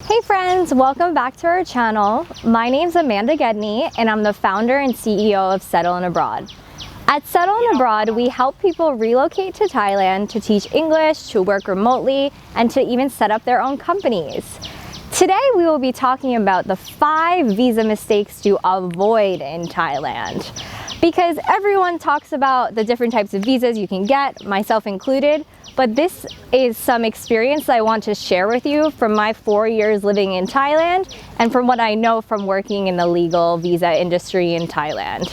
Hey friends, welcome back to our channel. My name's Amanda Gedney and I'm the founder and CEO of Settle in Abroad. At Settle in Abroad, we help people relocate to Thailand to teach English, to work remotely, and to even set up their own companies. Today we will be talking about the 5 visa mistakes to avoid in Thailand. Because everyone talks about the different types of visas you can get, myself included, but this is some experience I want to share with you from my 4 years living in Thailand and from what I know from working in the legal visa industry in Thailand.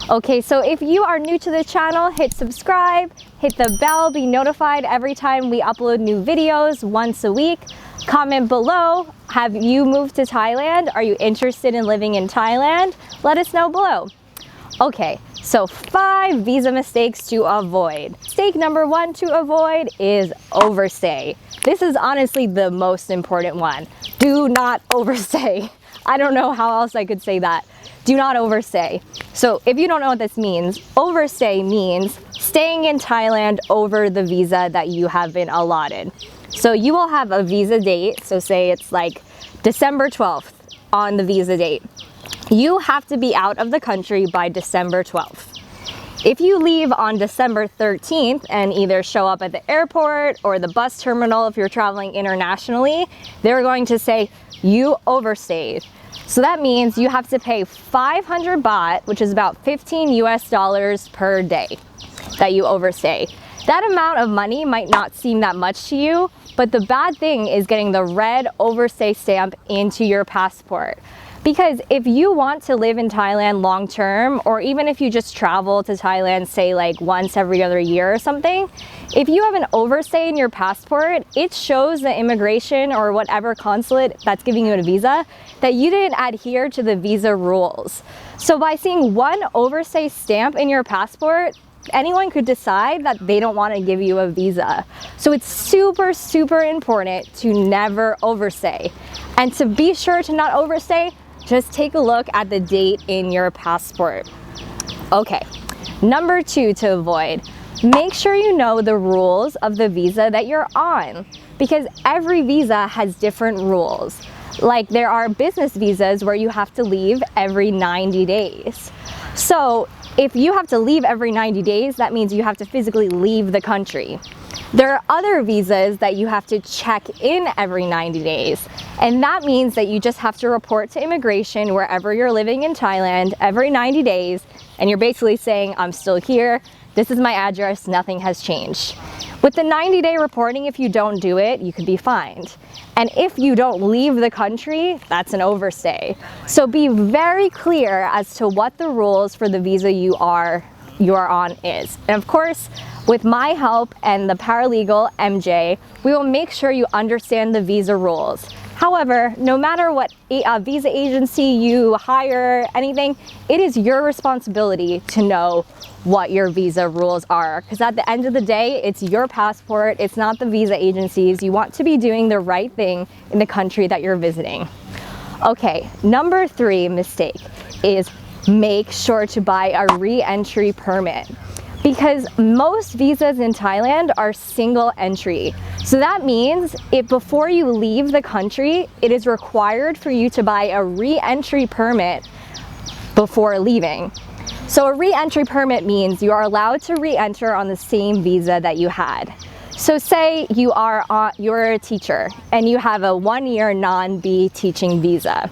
Okay, so if you are new to the channel, hit subscribe, hit the bell, be notified every time we upload new videos once a week. Comment below, have you moved to Thailand? Are you interested in living in Thailand? Let us know below. Okay, so 5 visa mistakes to avoid. Mistake number 1 to avoid is overstay. This is honestly the most important one. Do not overstay. I don't know how else I could say that. Do not overstay. So if you don't know what this means, overstay means staying in Thailand over the visa that you have been allotted. So you will have a visa date, so say it's like December 12th on the visa date. You have to be out of the country by December 12th. If you leave on December 13th and either show up at the airport or the bus terminal if you're traveling internationally, they're going to say you overstayed. So that means you have to pay 500 baht, which is about 15 US dollars per day that you overstay. That amount of money might not seem that much to you, but the bad thing is getting the red overstay stamp into your passport. Because if you want to live in Thailand long term, or even if you just travel to Thailand, say like once every other year or something, if you have an overstay in your passport, it shows the immigration or whatever consulate that's giving you a visa that you didn't adhere to the visa rules. So by seeing one overstay stamp in your passport, anyone could decide that they don't want to give you a visa. So it's super, super important to never overstay. And to be sure to not overstay, just take a look at the date in your passport. Okay, number 2 to avoid. Make sure you know the rules of the visa that you're on, because every visa has different rules. Like there are business visas where you have to leave every 90 days. So if you have to leave every 90 days, that means you have to physically leave the country. There are other visas that you have to check in every 90 days. And that means that you just have to report to immigration wherever you're living in Thailand every 90 days. And you're basically saying, I'm still here. This is my address. Nothing has changed. With the 90-day reporting, if you don't do it, you could be fined. And if you don't leave the country, that's an overstay. So be very clear as to what the rules for the visa you are on is. And of course, with my help and the paralegal MJ, we will make sure you understand the visa rules. However, no matter what visa agency you hire, anything, it is your responsibility to know what your visa rules are. Because at the end of the day, it's your passport, it's not the visa agencies. You want to be doing the right thing in the country that you're visiting. Okay, number 3 mistake is make sure to buy a re-entry permit. Because most visas in Thailand are single entry. So that means if before you leave the country, it is required for you to buy a re-entry permit before leaving. So a re-entry permit means you are allowed to re-enter on the same visa that you had. So say you're a teacher and you have a 1-year non-B teaching visa.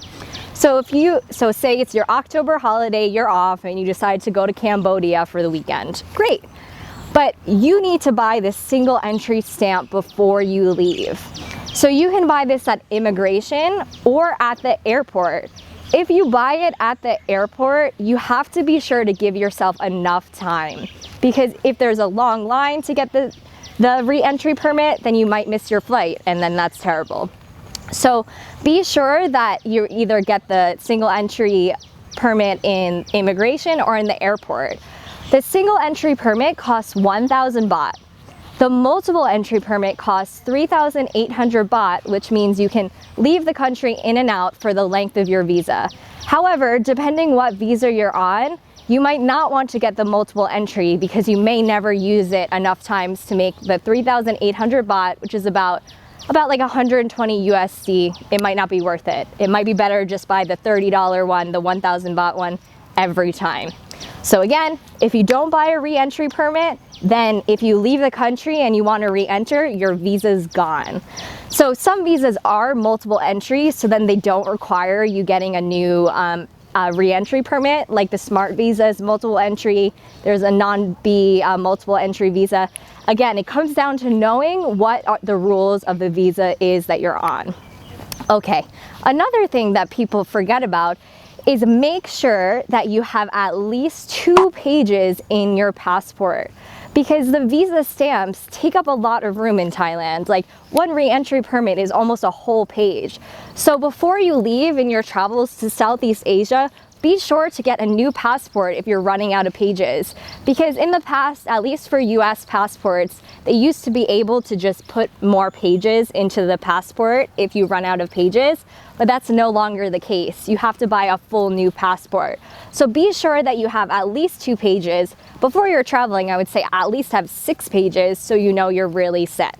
So say it's your October holiday, you're off and you decide to go to Cambodia for the weekend. Great. But you need to buy this single entry stamp before you leave. So you can buy this at immigration or at the airport. If you buy it at the airport, you have to be sure to give yourself enough time. Because if there's a long line to get the re-entry permit, then you might miss your flight and then that's terrible. So be sure that you either get the single entry permit in immigration or in the airport. The single entry permit costs 1,000 baht. The multiple entry permit costs 3,800 baht, which means you can leave the country in and out for the length of your visa. However, depending what visa you're on, you might not want to get the multiple entry because you may never use it enough times to make the 3,800 baht, which is about like 120 USD. It might not be worth it. It might be better just buy the $30 one, the 1,000 baht one every time. So again, if you don't buy a re-entry permit, then if you leave the country and you want to re-enter, your visa's gone. So some visas are multiple entries, so then they don't require you getting a new re-entry permit, like the Smart Visa is multiple entry. There's a non-B multiple entry visa. Again, it comes down to knowing what the rules of the visa is that you're on. Okay, another thing that people forget about is make sure that you have at least 2 pages in your passport, because the visa stamps take up a lot of room in Thailand. Like one re-entry permit is almost a whole page. So before you leave in your travels to Southeast Asia, be sure to get a new passport if you're running out of pages. Because in the past, at least for US passports, they used to be able to just put more pages into the passport if you run out of pages, but that's no longer the case. You have to buy a full new passport. So be sure that you have at least 2 pages. Before you're traveling, I would say at least have 6 pages so you know you're really set.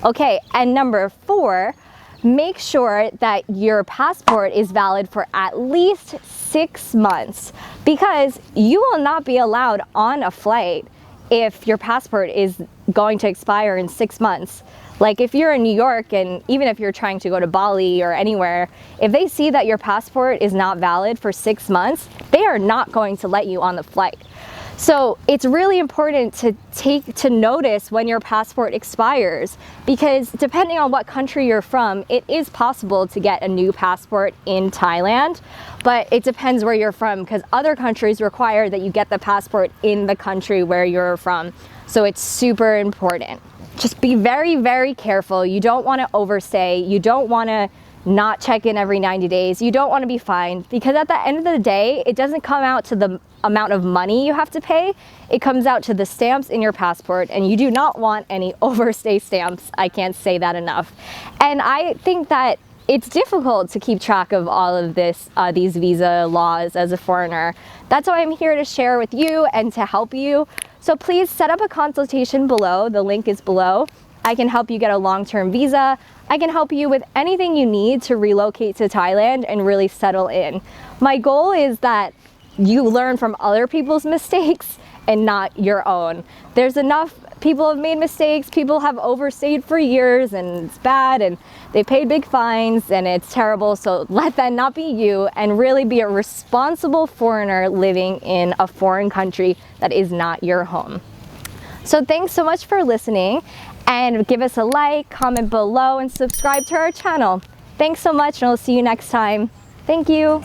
Okay, and number 4, make sure that your passport is valid for at least 6 months, because you will not be allowed on a flight if your passport is going to expire in 6 months. Like if you're in New York, and even if you're trying to go to Bali or anywhere, if they see that your passport is not valid for 6 months, they are not going to let you on the flight. So it's really important to notice when your passport expires, because depending on what country you're from, it is possible to get a new passport in Thailand, but it depends where you're from, because other countries require that you get the passport in the country where you're from. So it's super important. Just be very, very careful. You don't want to overstay. You don't want to not check in every 90 days. You don't want to be fined, because at the end of the day, it doesn't come out to the amount of money you have to pay. It comes out to the stamps in your passport, and you do not want any overstay stamps. I can't say that enough. And I think that it's difficult to keep track of all of these visa laws as a foreigner. That's why I'm here to share with you and to help you. So please set up a consultation below. The link is below. I can help you get a long-term visa. I can help you with anything you need to relocate to Thailand and really settle in. My goal is that you learn from other people's mistakes and not your own. There's enough people have made mistakes. People have overstayed for years and it's bad, and they paid big fines and it's terrible. So let that not be you, and really be a responsible foreigner living in a foreign country that is not your home. So thanks so much for listening, and give us a like, comment below, and subscribe to our channel. Thanks so much, and I'll see you next time. Thank you.